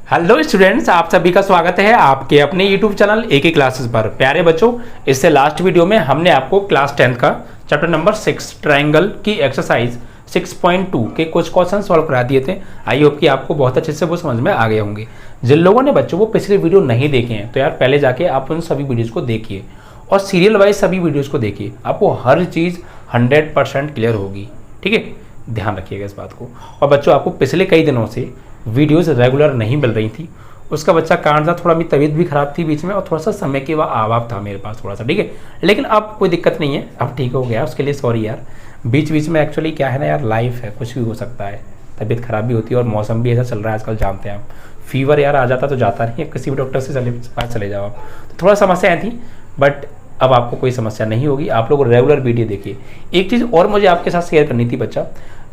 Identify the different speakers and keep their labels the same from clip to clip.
Speaker 1: Hello students, आप सभी का स्वागत है आपके अपने यूट्यूब चैनल एक ही क्लासेस पर। प्यारे बच्चों, इससे लास्ट वीडियो में हमने आपको क्लास 10 का चैप्टर नंबर 6 ट्रायंगल की एक्सरसाइज 6.2 के कुछ क्वेश्चन सॉल्व करा दिए थे। आई होप कि आपको बहुत अच्छे से वो समझ में आ गए होंगे। जिन लोगों ने बच्चों वो पिछले वीडियो नहीं देखे हैं तो यार पहले जाके आप उन सभी वीडियोज़ को देखिए और सीरियल वाइज सभी वीडियोज़ को देखिए, आपको हर चीज़ 100% क्लियर होगी। ठीक है, ध्यान रखिएगा इस बात को। और बच्चों, आपको पिछले कई दिनों से वीडियोस रेगुलर नहीं मिल रही थी, उसका बच्चा कारण था थोड़ा, मेरी तबीयत भी खराब थी बीच में और थोड़ा सा समय के अभाव था मेरे पास थोड़ा सा। ठीक है, लेकिन अब कोई दिक्कत नहीं है, अब ठीक हो गया, उसके लिए सॉरी यार। बीच बीच में एक्चुअली क्या है ना यार, लाइफ है, कुछ भी हो सकता है, तबीयत खराब भी होती है और मौसम भी ऐसा चल रहा है आजकल, जानते हैं आप। फीवर यार आ जाता तो जाता नहीं है, किसी भी डॉक्टर से पास चले जाओ आप। तो थोड़ा समस्याएँ थी, बट अब आपको कोई समस्या नहीं होगी। आप लोग रेगुलर वीडियो देखिए। एक चीज़ और मुझे आपके साथ शेयर करनी थी बच्चा,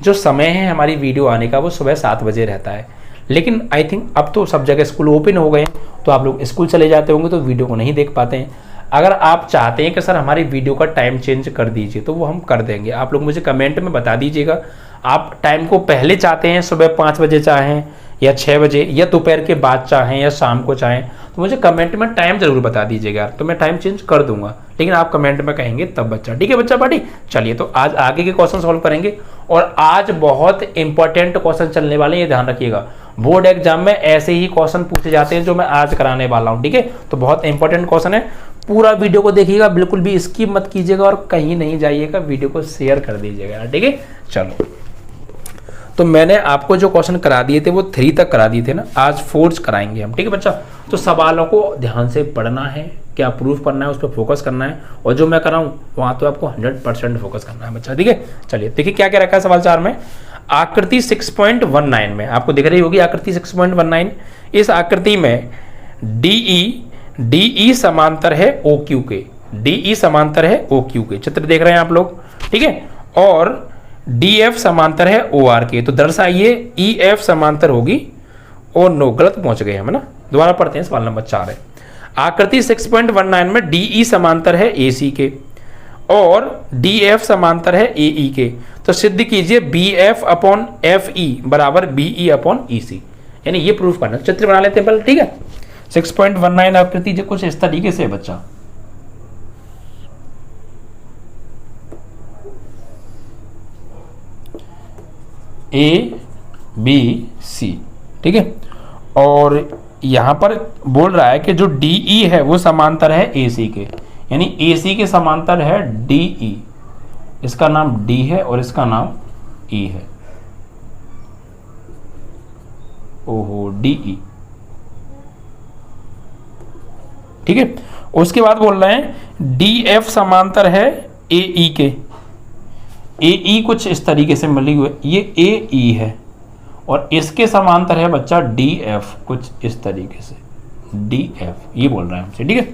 Speaker 1: जो समय है हमारी वीडियो आने का वो सुबह 7 बजे रहता है, लेकिन आई थिंक अब तो सब जगह स्कूल ओपन हो गए हैं तो आप लोग स्कूल चले जाते होंगे तो वीडियो को नहीं देख पाते हैं। अगर आप चाहते हैं कि सर हमारी वीडियो का टाइम चेंज कर दीजिए तो वो हम कर देंगे। आप लोग मुझे कमेंट में बता दीजिएगा, आप टाइम को पहले चाहते हैं, सुबह 5 बजे चाहें या 6 बजे या दोपहर के बाद चाहें या शाम को चाहें, तो मुझे कमेंट में टाइम जरूर बता दीजिएगा, तो मैं टाइम चेंज कर दूंगा। लेकिन आप कमेंट में कहेंगे तब बच्चा। ठीक है बच्चा पार्टी, चलिए तो आज आगे के क्वेश्चन सॉल्व करेंगे और आज बहुत इंपॉर्टेंट क्वेश्चन चलने वाले हैं, ये ध्यान रखिएगा। बोर्ड एग्जाम में ऐसे ही क्वेश्चन पूछे जाते हैं जो मैं आज कराने वाला हूँ। ठीक है, तो बहुत इंपॉर्टेंट क्वेश्चन है, पूरा वीडियो को देखिएगा, बिल्कुल भी स्किप मत कीजिएगा और कहीं नहीं जाइएगा, वीडियो को शेयर कर दीजिएगा। ठीक है, चलो तो मैंने आपको जो क्वेश्चन करा दिए थे वो 3 तक करा दिए थे ना, आज 4 कराएंगे हम। ठीक है बच्चा, तो सवालों को ध्यान से पढ़ना है, क्या प्रूफ करना है उस पर फोकस करना है, और जो मैं कराऊं वहां तो आपको 100% फोकस करना है बच्चा। ठीक है, चलिए देखिए क्या क्या रखा है सवाल 4 में। आकृति 6.19 में आपको दिख रही होगी आकृति 6.19। इस आकृति में DE समांतर है OQ के, DE समांतर है OQ के, चित्र देख रहे हैं आप लोग। ठीक है, और DF समांतर है OR के, तो दर्शाइए EF समांतर होगी। और नो, गलत पहुंच गए हम ना, दोबारा पढ़ते हैं, सवाल नंबर 4 है। आकृति 6.19 में DE समांतर है AC के और DF समांतर है AE के, तो सिद्ध कीजिए BF अपॉन FE बराबर BE अपॉन EC, यानी ये प्रूफ करना। चित्र बना लेते हैं पहले। ठीक है, 6.19 आकृति जो कुछ इस तरीके से है बच्चा। ABC, ठीक है, और यहां पर बोल रहा है कि जो DE है वो समांतर है AC के, यानी AC के समांतर है DE, इसका नाम D है और इसका नाम E है। ओहो, DE। ठीक है, उसके बाद बोल रहे हैं DF समांतर है AE के, AE कुछ इस तरीके से मिली हुई, ये AE है, और इसके समांतर है बच्चा DF कुछ इस तरीके से, DF ये बोल रहा है हमसे। ठीक है,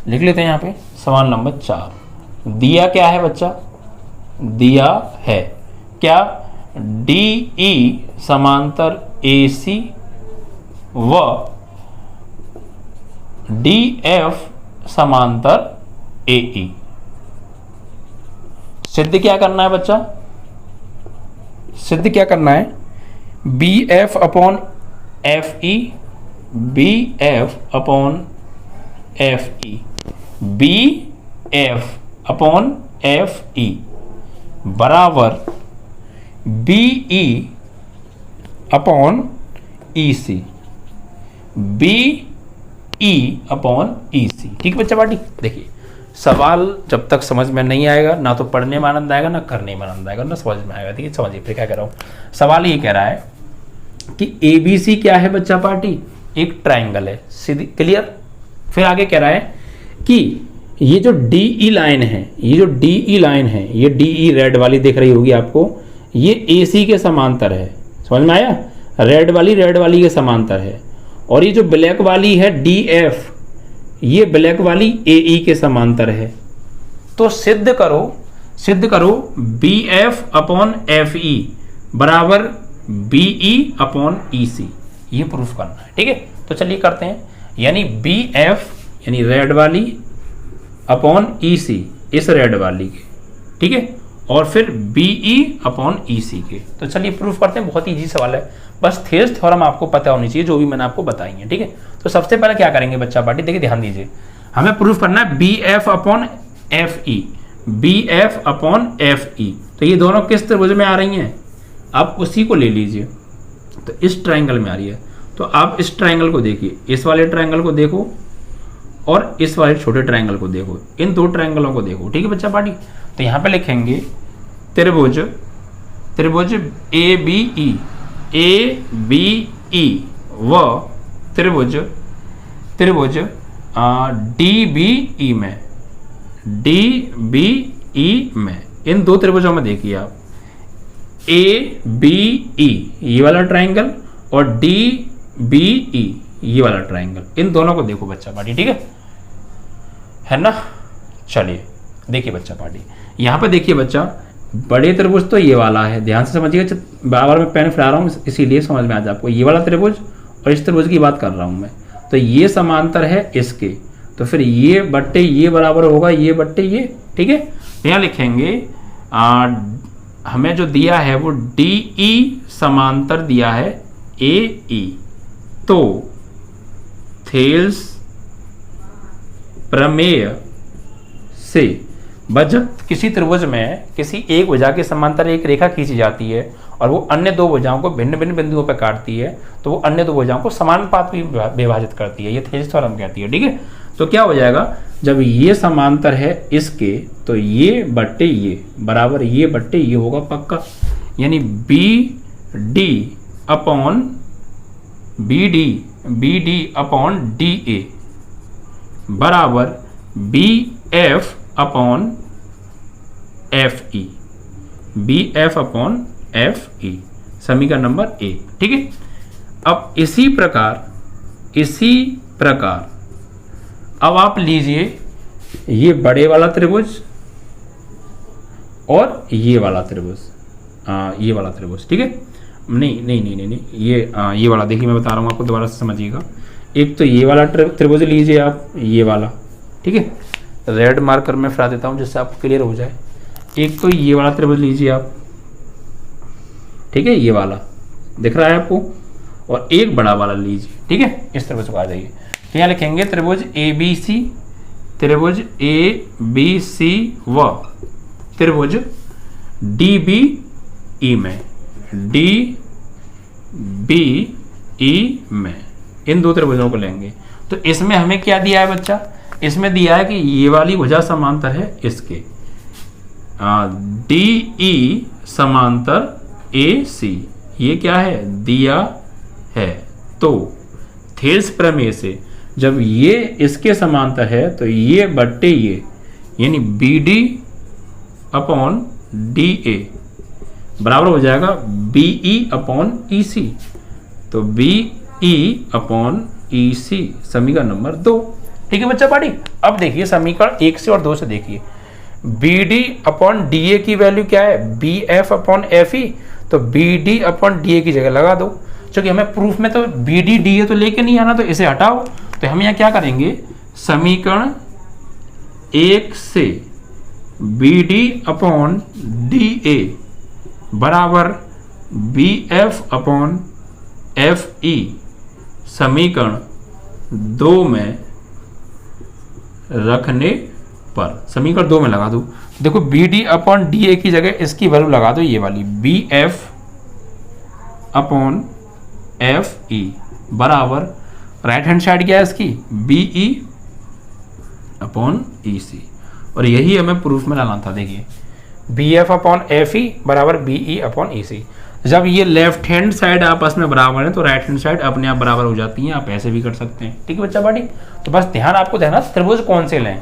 Speaker 1: लिख लेते हैं यहाँ पे सवाल नंबर 4। दिया क्या है बच्चा, दिया है क्या DE समांतर AC व DF समांतर AE। सिद्ध क्या करना है बच्चा, सिद्ध क्या करना है, BF upon FE, BF upon FE, BF upon FE बराबर BE upon EC, BE upon EC। ठीक है बच्चा पार्टी, देखिए सवाल जब तक समझ में नहीं आएगा ना तो पढ़ने में आनंद आएगा, ना करने में आनंद आएगा, ना समझ में आएगा। ठीक है, समझिए फिर क्या कह रहा हूँ। सवाल ये कह रहा है कि ABC क्या है बच्चा पार्टी, एक ट्रायंगल है, सीधी क्लियर। फिर आगे कह रहा है कि ये जो DE लाइन है, ये जो DE लाइन है, ये DE रेड वाली दिख रही होगी आपको, ये AC के समांतर है, समझ में आया, रेड वाली के समांतर है, और ये जो ब्लैक वाली है DF, ये ब्लैक वाली AE के समांतर है। तो सिद्ध करो BF अपॉन FE बराबर BE अपॉन EC, ये प्रूफ करना है। ठीक है, तो चलिए करते हैं, यानी BF यानी रेड वाली अपॉन EC इस रेड वाली के, ठीक है, और फिर BE अपॉन EC के। तो चलिए प्रूफ करते हैं, बहुत ईजी सवाल है, बस थेल्स थ्योरम आपको पता होनी चाहिए जो भी मैंने आपको बताई है, ठीक है। तो सबसे पहले क्या करेंगे बच्चा पार्टी, देखिए ध्यान दीजिए, हमें प्रूफ करना है B F upon F E, B F upon F E. तो ये दोनों किस त्रिभुज में आ रही हैं, आप उसी को ले लीजिए। तो इस ट्राइंगल में आ रही है, तो आप इस ट्राइंगल को देखिए, इस वाले ट्राइंगल को देखो और इस वाले छोटे ट्राइंगल को देखो, इन दो ट्राइंगलों को देखो, ठीक है बच्चा पार्टी। तो यहाँ पे लिखेंगे त्रिभुज, त्रिभुज ए बी ई व त्रिभुज, त्रिभुज डी बी ई में, डी बी ई में, इन दो त्रिभुजों में देखिए आप ए बी ई ये वाला ट्राइंगल और डी बी ई ये वाला ट्राइंगल, इन दोनों को देखो बच्चा पार्टी, ठीक है ना। चलिए देखिए बच्चा पार्टी, यहाँ पे देखिए बच्चा, बड़े त्रिभुज तो ये वाला है, ध्यान से समझिएगा, बार बार मैं पेन फैला रहा हूँ इसीलिए समझ में आ जाए आपको, ये वाला त्रिभुज और इस त्रिभुज की बात कर रहा हूँ मैं। तो ये समांतर है इसके, तो फिर ये बट्टे ये बराबर होगा ये बट्टे ये, ठीक है। यहाँ लिखेंगे हमें जो दिया है वो डी ई समांतर दिया है ए ई, तो थेल्स प्रमेय से जब किसी त्रिभुज में किसी एक भुजा के समांतर एक रेखा खींची जाती है और वो अन्य दो भुजाओं को भिन्न भिन्न बिंदुओं पर काटती है, तो वो अन्य दो भुजाओं को समानुपात में विभाजित करती है, ये थेल्स थ्योरम कहती है, ठीक है। तो क्या हो जाएगा, जब ये समांतर है इसके, तो ये बट्टे ये बराबर ये बट्टे ये होगा पक्का, यानी B D upon B D upon D A बराबर B F upon F E, B F upon F E, समीकरण नंबर 1, ठीक है। अब इसी प्रकार अब आप लीजिए ये बड़े वाला त्रिभुज और ये वाला त्रिभुज, ये वाला त्रिभुज, ठीक है। नहीं ये वाला देखिए, मैं बता रहा हूँ आपको, दोबारा से समझिएगा। एक तो ये वाला त्रिभुज लीजिए आप, ये वाला, ठीक है, रेड मार्कर में फैला देता हूँ जिससे आपको क्लियर हो जाए। एक तो ये वाला त्रिभुज लीजिए आप, ठीक है, ये वाला दिख रहा है आपको, और एक बड़ा वाला लीजिए, ठीक है। इस त्रिभुज को आ जाइए, तो यहाँ लिखेंगे त्रिभुज ए बी सी, त्रिभुज ए बी सी व त्रिभुज डी बी ई में, डी बी ई में, इन दो त्रिभुजों को लेंगे। तो इसमें हमें क्या दिया है बच्चा, इसमें दिया है कि ये वाली भुजा समांतर है इसके, डी ई समांतर ए सी, ये क्या है दिया है। तो थेल्स प्रमेय से जब ये इसके समांतर है तो ये बट्टे ये, यानी B D upon D A बराबर हो जाएगा बी ई अपॉन ई सी, तो बी ई अपॉन ई सी, समीकरण नंबर 2, ठीक है बच्चा पार्टी। अब देखिए समीकरण 1 से और 2 से देखिए, B D upon D A की वैल्यू क्या है, B F upon F E, तो B D upon D A की जगह लगा दो, क्योंकि हमें प्रूफ में तो बी डी डी ए तो लेके नहीं आना, तो इसे हटाओ। तो हम यहाँ क्या करेंगे, समीकरण 1 से B D upon D A बराबर B F upon F E, समीकरण 2 में रखने पर, समीकरण 2 में लगा दो। देखो B D upon D A की जगह इसकी वैल्यू लगा दो, ये वाली B F upon F E बराबर राइट हैंड साइड क्या है इसकी, बी ई अपॉन ई सी, और यही हमें प्रूफ में लाना था। देखिए B F upon F E बराबर बी ई अपॉन ई सी, जब ये लेफ्ट हैंड साइड आपस में बराबर है तो राइट हैंड साइड अपने आप बराबर हो जाती हैं, आप ऐसे भी कर सकते हैं, ठीक है बच्चा पार्टी। तो बस ध्यान आपको देना, त्रिभुज कौन से लें,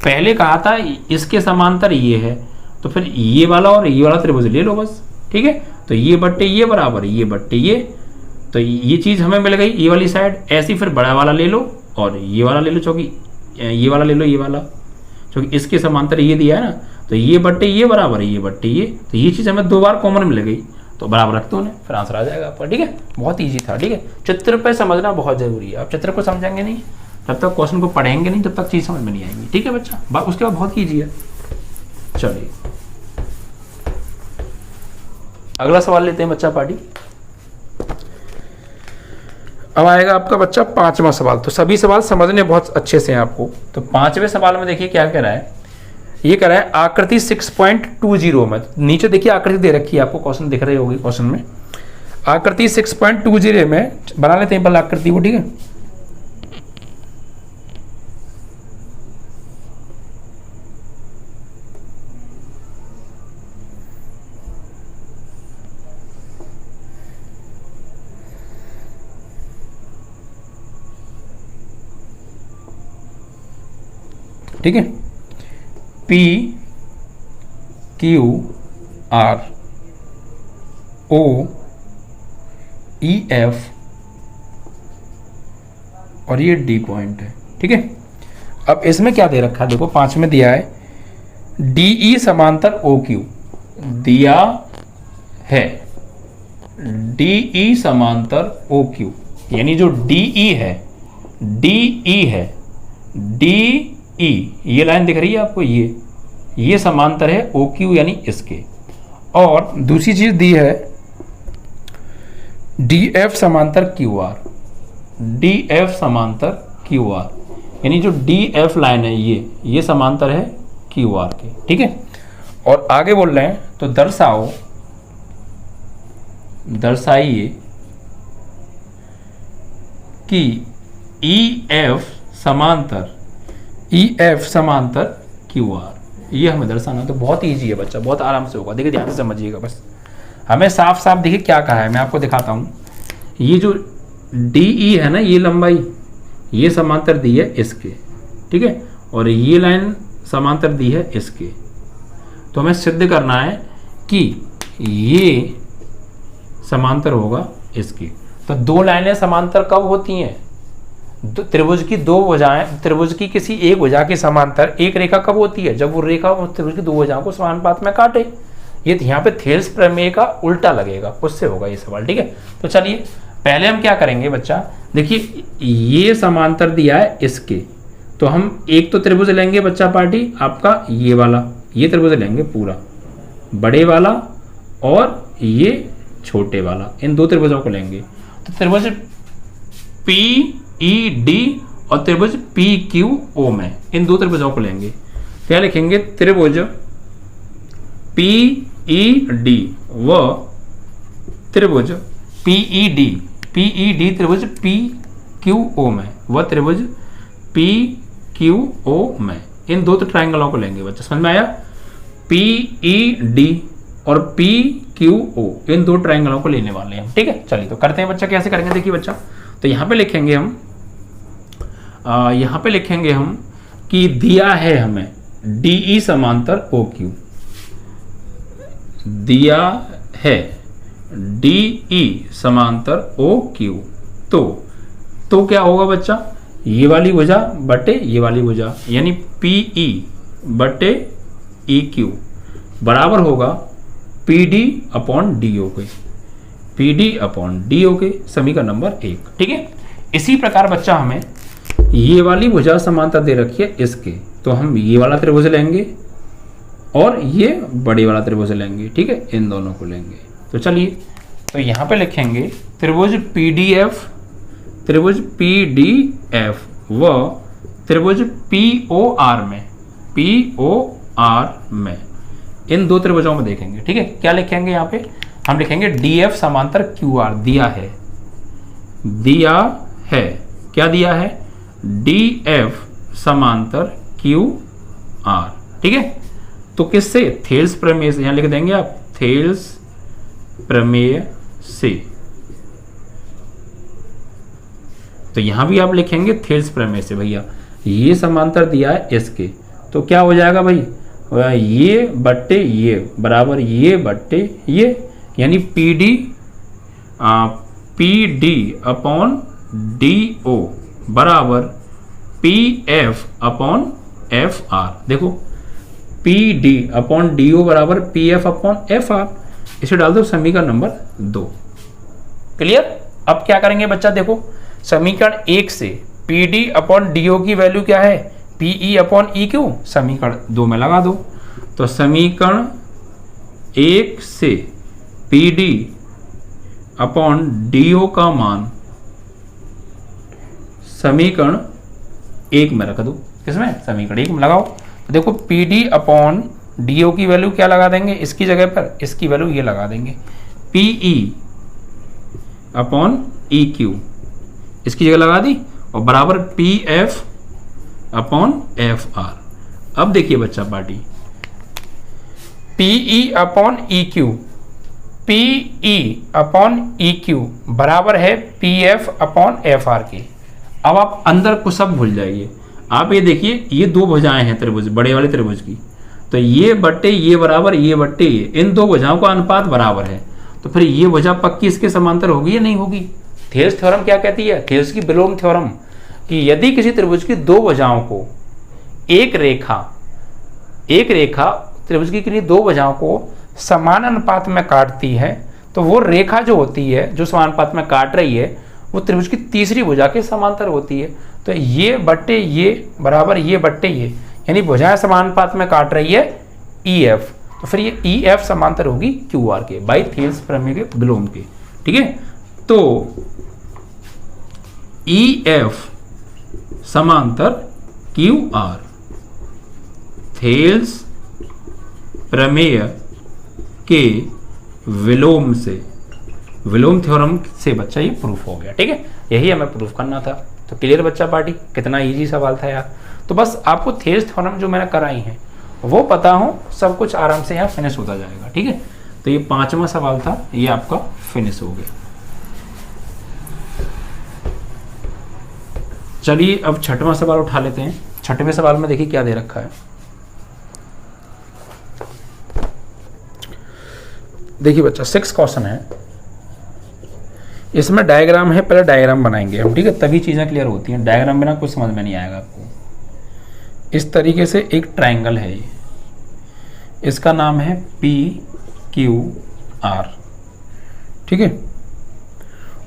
Speaker 1: पहले कहा था इसके समांतर ये है, तो फिर ये वाला और ये वाला त्रिभुज ले लो बस, ठीक है। तो ये बट्टे ये बराबर ये बट्टे ये, तो ये चीज हमें मिल गई, ये वाली साइड। ऐसी फिर बड़ा वाला ले लो और ये वाला ले लो, क्योंकि ये वाला ले लो, ये वाला क्योंकि इसके समांतर ये दिया है ना, तो ये बट्टे ये बराबर है ये बट्टे ये, तो ये चीज हमें 2 बार कॉमन मिल गई, तो बराबर रख दो उन्हें, फिर आंसर आ जाएगा आपका, ठीक है। बहुत ईजी था, ठीक है। चित्र पे समझना बहुत जरूरी है, आप चित्र को समझेंगे नहीं जब तक क्वेश्चन को पढ़ेंगे नहीं तब तक चीज समझ में नहीं आएगी, ठीक है बच्चा। उसके बाद बहुत ईजी है। चलिए अगला सवाल लेते हैं बच्चा पार्टी। अब आएगा आपका बच्चा पांचवा सवाल। तो सभी सवाल समझने बहुत अच्छे से हैं आपको। तो पांचवें सवाल में देखिए क्या कह रहा है, ये कह रहा है आकृति 6.20 में, नीचे देखिए आकृति दे रखी है आपको, क्वेश्चन दिख रही होगी क्वेश्चन में, आकृति 6.20 में बना लेते हैं पहले आकृति को, ठीक है। ठीक है, P Q R O E F और ये D पॉइंट है, ठीक है। अब इसमें क्या दे रखा है, देखो 5 में दिया है DE समांतर OQ दिया है, DE समांतर OQ, यानी जो DE है, DE है, DE ये लाइन दिख रही है आपको, ये समांतर है OQ यानी इसके। और दूसरी चीज दी है DF समांतर QR, DF समांतर QR, यानी जो DF लाइन है ये समांतर है QR के, ठीक है। और आगे बोल रहे हैं तो दर्शाइए कि EF समांतर QR, ये हमें दर्शाना। तो बहुत ईजी है बच्चा, बहुत आराम से होगा, देखिए ध्यान से समझिएगा बस। हमें साफ साफ देखिए क्या कहा है, मैं आपको दिखाता हूं। ये जो DE है ना, ये लंबाई, ये समांतर दी है इसके, ठीक है, और ये लाइन समांतर दी है इसके। तो हमें सिद्ध करना है कि ये समांतर होगा इसके। तो दो लाइनें समांतर कब होती हैं, त्रिभुज की दो भुजाएं, त्रिभुज की किसी एक भुजा के समांतर एक रेखा कब होती है, जब वो रेखा त्रिभुज की दो भुजाओं को समानुपात में काटे। ये यहाँ पे थेल्स प्रमेय का उल्टा लगेगा, उससे होगा ये सवाल, ठीक है। तो चलिए पहले हम क्या करेंगे बच्चा, देखिए ये समांतर दिया है इसके, तो हम एक तो त्रिभुज लेंगे बच्चा पार्टी आपका, ये वाला, ये त्रिभुज लेंगे पूरा बड़े वाला, और ये छोटे वाला, इन दो त्रिभुजों को लेंगे। तो त्रिभुज PED और त्रिभुज PQO में इन दो त्रिभुजों को लेंगे। क्या लिखेंगे, त्रिभुज PED व त्रिभुज PED त्रिभुज PQO में व त्रिभुज PQO में, इन दो ट्रायंगलों को लेंगे बच्चा, समझ में आया। PED और PQO इन दो ट्रायंगलों को लेने वाले हैं, ठीक है। चलिए तो करते हैं बच्चा, कैसे करेंगे देखिए बच्चा। तो यहां पे लिखेंगे हम कि दिया है हमें DE समांतर OQ, दिया है DE समांतर OQ। तो क्या होगा बच्चा, ये वाली भुजा बटे ये वाली भुजा, यानी PE बटे EQ बराबर होगा PD अपॉन DO के, PD अपॉन DO के, समीकरण नंबर 1, ठीक है। इसी प्रकार बच्चा हमें ये वाली भुजा समांतर दे रखी है इसके, तो हम ये वाला त्रिभुज लेंगे और ये बड़े वाला त्रिभुज लेंगे, ठीक है, इन दोनों को लेंगे। तो चलिए तो यहाँ पे लिखेंगे त्रिभुज PDF व त्रिभुज POR में इन दो त्रिभुजों में देखेंगे, ठीक है। क्या लिखेंगे यहाँ पे, हम लिखेंगे DF समांतर QR, दिया है, क्या दिया है, DF समांतर QR, ठीक है। तो किससे, थेल्स प्रमेय से, यहां लिख देंगे आप थेल्स प्रमेय से। तो यहां भी आप लिखेंगे थेल्स प्रमेय से भैया, ये समांतर दिया है इसके, तो क्या हो जाएगा भाई, ये बट्टे ये बराबर ये बट्टे ये, यानी PD अपॉन DO बराबर PF अपॉन FR। देखो PD अपॉन DO बराबर PF अपॉन FR, इसे डाल दो समीकरण नंबर 2। क्लियर। अब क्या करेंगे बच्चा, देखो समीकरण 1 से PD अपॉन DO की वैल्यू क्या है, PE अपॉन EQ, समीकरण 2 में लगा दो। तो समीकरण 1 से PD अपॉन DO का मान समीकरण 1 में रख दो। किसमें? समीकरण 1 में लगाओ। तो देखो PD अपॉन DO की वैल्यू क्या लगा देंगे इसकी जगह पर, इसकी वैल्यू ये लगा देंगे PE अपॉन EQ, इसकी जगह लगा दी, और बराबर PF अपॉन FR। अब देखिए बच्चा party, PE upon EQ, PE upon EQ बराबर है PF अपॉन FR के। अब आप अंदर को सब भूल जाइए। आप ये देखिए, ये दो भुजाएं हैं त्रिभुज, बड़े वाले त्रिभुज की, तो ये बट्टे ये बराबर, ये बट्टे ये, इन दो भुजाओं का अनुपात बराबर है। तो फिर ये भुजा पक्की इसके समांतर होगी या नहीं होगी? थेल्स थ्योरम क्या कहती है? थेल्स की विलोम थ्योरम, कि यदि किसी त्रिभुज की दो भुजाओं को एक रेखा त्रिभुज की किन्हीं दो भुजाओं को समान अनुपात में काटती है, तो वो रेखा जो होती है, जो समान अनुपात में काट रही है, वो त्रिभुज की तीसरी भुजा के समांतर होती है। तो ये बट्टे ये बराबर ये बट्टे ये, यानी भुजाएं समान अनुपात में काट रही है EF, तो फिर ये EF समांतर होगी QR के, बाई थेल्स प्रमेय के विलोम के। ठीक है, तो EF समांतर QR थेल्स प्रमेय के विलोम से, विलोम थ्योरम से बच्चा ये प्रूफ हो गया। ठीक है, यही हमें प्रूफ करना था। तो क्लियर बच्चा पार्टी, कितना इजी सवाल था यार। तो बस आपको थेल्स थ्योरम जो मैंने कराई है वो पता हो, सब कुछ आराम से यहाँ फिनिश होता जाएगा। ठीक है, तो ये 5वां सवाल था, ये आपका फिनिश हो गया। चलिए अब 6वां सवाल उठा लेते हैं। 6वें सवाल में देखिए क्या दे रखा है। देखिए बच्चा 6 क्वेश्चन है, इसमें डायग्राम है, पहले डायग्राम बनाएंगे हम। ठीक है, तभी चीज़ें क्लियर होती हैं, डायग्राम बिना कुछ समझ में नहीं आएगा आपको। इस तरीके से एक ट्रायंगल है ये, इसका नाम है PQR। ठीक है,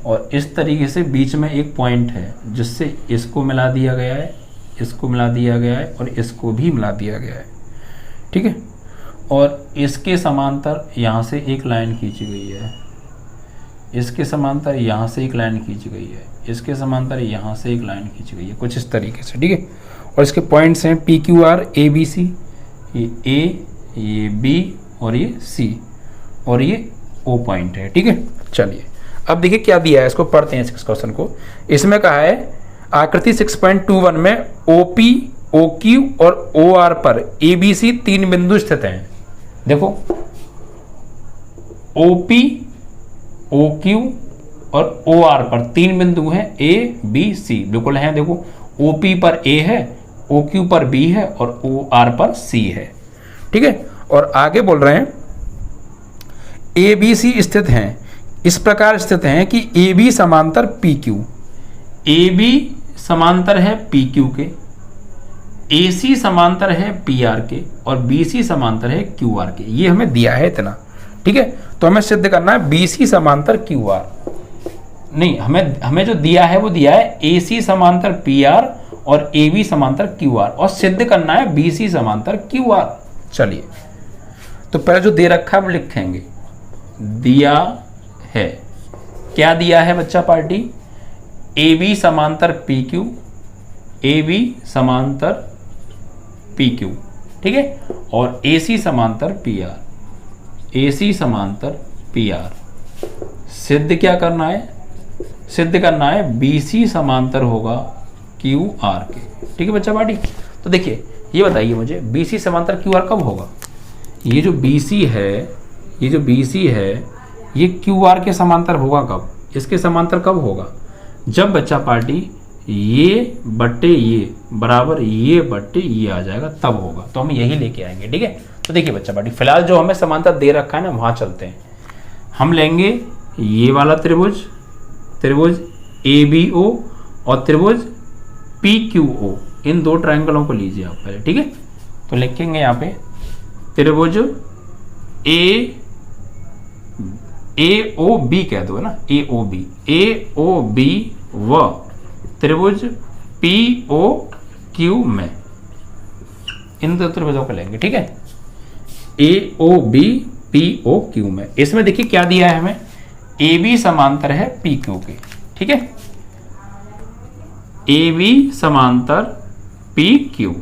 Speaker 1: और इस तरीके से बीच में एक पॉइंट है जिससे इसको मिला दिया गया है, इसको मिला दिया गया है, और इसको भी मिला दिया गया है। ठीक है, और इसके समांतर यहाँ से एक लाइन खींची गई है, इसके समांतर यहाँ से एक लाइन खींची गई है, इसके समांतर यहाँ से एक लाइन खींची गई है, कुछ इस तरीके से। ठीक है, और इसके पॉइंट्स हैं PQR ABC, ये A, ये B और ये C, और ये O पॉइंट है। ठीक है, चलिए अब देखिए क्या दिया है, इसको पढ़ते हैं इस क्वेश्चन को। इसमें कहा है आकृति 6.21 में OP, OQ और OR पर ABC 3 बिंदु स्थित हैं। देखो OP, OQ और OR पर 3 बिंदु हैं, A, B, C बिल्कुल हैं। देखो OP पर A है, OQ पर B है और OR पर C है। ठीक है, और आगे बोल रहे हैं ABC स्थित हैं, इस प्रकार स्थित हैं कि AB समांतर PQ, AB समांतर है PQ के, AC समांतर है PR के, और BC समांतर है QR के। ये हमें दिया है इतना। ठीक है, तो हमें सिद्ध करना है BC समांतर QR, नहीं हमें जो दिया है वो दिया है AC समांतर PR और AB समांतर QR, और सिद्ध करना है BC समांतर QR। चलिए तो पहले जो दे रखा है वो लिखेंगे। दिया है, क्या दिया है बच्चा पार्टी? AB समांतर PQ, AB समांतर PQ। ठीक है, और AC समांतर PR, AC समांतर PR। सिद्ध क्या करना है? सिद्ध करना है BC समांतर होगा QR के। ठीक है बच्चा पार्टी, तो देखिए ये बताइए मुझे BC समांतर QR कब होगा? ये जो BC है, ये जो BC है, ये QR के समांतर होगा कब? इसके समांतर कब होगा? जब बच्चा पार्टी ये बट्टे ये बराबर ये बट्टे ये आ जाएगा, तब होगा। तो हम यही लेके आएंगे। ठीक है, तो देखिए बच्चा पार्टी फिलहाल जो हमें समांतर दे रखा है ना, वहां चलते हैं। हम लेंगे ये वाला त्रिभुज, त्रिभुज ABO और त्रिभुज PQO, इन दो ट्रायंगलों को लीजिए आप पहले। ठीक है, तो लिखेंगे यहाँ पे त्रिभुज AOB कह दो, है ना, AOB व त्रिभुज POQ में, इन दो त्रिभुजों को लेंगे। ठीक है, AOB POQ में। इसमें देखिए क्या दिया है हमें, AB समांतर है PQ के। ठीक है, ए बी समांतर पी क्यू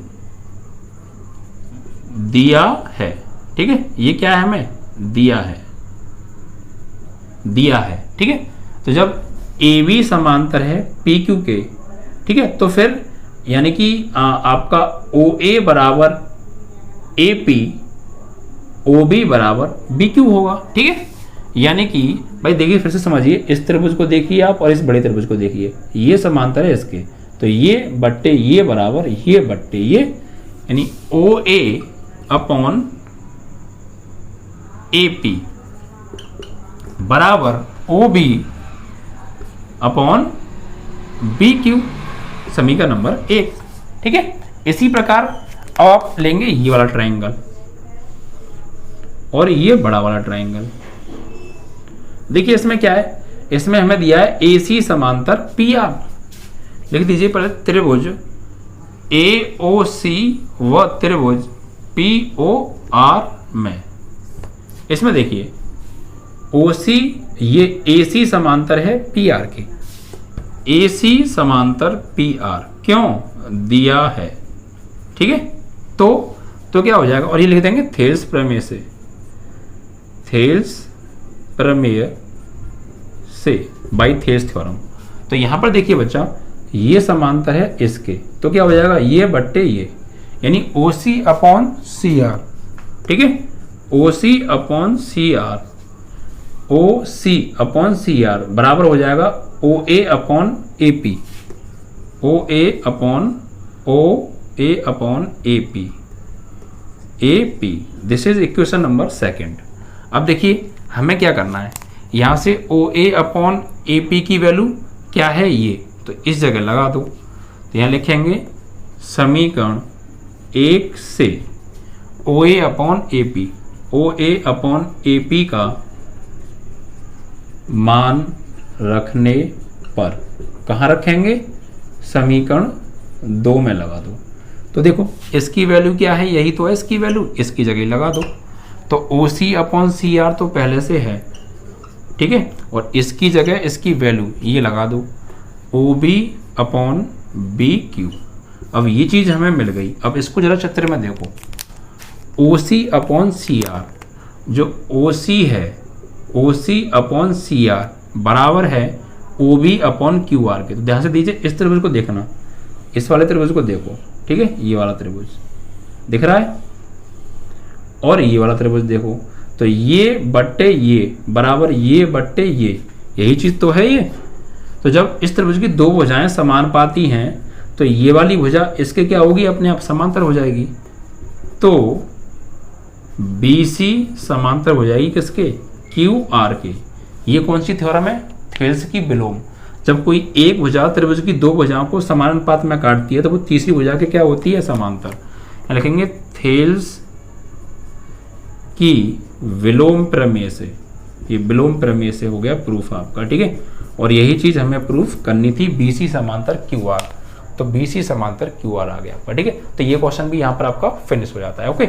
Speaker 1: दिया है। ठीक है, ये क्या है, हमें दिया है, ठीक है। तो जब ए बी समांतर है पी क्यू के, ठीक है, तो फिर यानी कि आपका ओ ए बराबर ए पी, ओ बी बराबर बी क्यू होगा। ठीक है, यानी कि भाई देखिए फिर से समझिए, इस त्रिभुज को देखिए आप और इस बड़े त्रिभुज को देखिए, ये समांतर है इसके, तो ये बट्टे ये बराबर ये बट्टे ये, यानी ओ ए अपॉन ए पी बराबर O B upon B Q, समीकरण नंबर 1। ठीक है, इसी प्रकार अब आप लेंगे ये वाला ट्रायंगल और ये बड़ा वाला ट्रायंगल। देखिए इसमें क्या है, इसमें हमें दिया है ए सी समांतर पी आर। लिख दीजिए पहले त्रिभुज ए ओ सी व त्रिभुज पी ओ आर में। इसमें देखिए ओ सी, ये ए सी समांतर है पी आर के, ए सी समांतर पी आर क्यों दिया है। ठीक है, तो क्या हो जाएगा, और ये लिख देंगे थेल्स प्रमेय से, थेल्स प्रमेय से बाय थेल्स थ्योरम। तो यहां पर देखिए बच्चा, ये समांतर है इसके, तो क्या हो जाएगा, ये बट्टे ये, यानी ओ सी अपॉन सी आर। ठीक है, O C upon C R, O C upon C R बराबर हो जाएगा O A upon A P, O A upon A P, this is equation number 2। अब देखिए हमें क्या करना है, यहां से O A upon A P की वैल्यू क्या है, ये तो इस जगह लगा दो। तो यहां लिखेंगे समीकरण 1 से O A upon A P का मान रखने पर कहाँ रखेंगे, समीकरण 2 में लगा दो। तो देखो इसकी वैल्यू क्या है, यही तो है इसकी वैल्यू, इसकी जगह लगा दो। तो ओ सी अपॉन सी आर तो पहले से है, ठीक है, और इसकी जगह इसकी वैल्यू ये लगा दो, O B upon B Q. अब ये चीज़ हमें मिल गई। अब इसको जरा चित्र में देखो, ओ सी अपॉन सी आर, जो ओ सी है, O C upon C R बराबर है O B upon Q R के। तो ध्यान से दीजिए, इस त्रिभुज को देखना, इस वाले त्रिभुज को देखो, ठीक है, ये वाला त्रिभुज दिख रहा है, और ये वाला त्रिभुज देखो, तो ये बट्टे ये बराबर ये बट्टे ये, यही चीज तो है ये। तो जब इस त्रिभुज की दो भुजाएं समानुपाती हैं, तो ये वाली भुजा इसके क्या होगी, अपने आप समांतर हो जाएगी। तो BC समांतर हो जाएगी किसके, QR के। ये कौन सी थ्योरम है, थेल्स की विलोम। जब कोई एक भुजा त्रिभुज की दो भुजाओं को समान अनुपात में काटती है, तो वो तीसरी भुजा के क्या होती है, समांतर। लिखेंगे थेल्स की विलोम प्रमेय से, ये विलोम प्रमेय से हो गया प्रूफ आपका, ठीक है। और यही चीज हमें प्रूफ करनी थी, BC समांतर QR, तो BC समांतर QR आ गया आपका, ठीक है। तो ये क्वेश्चन भी यहाँ पर आपका फिनिश हो जाता है, ओके।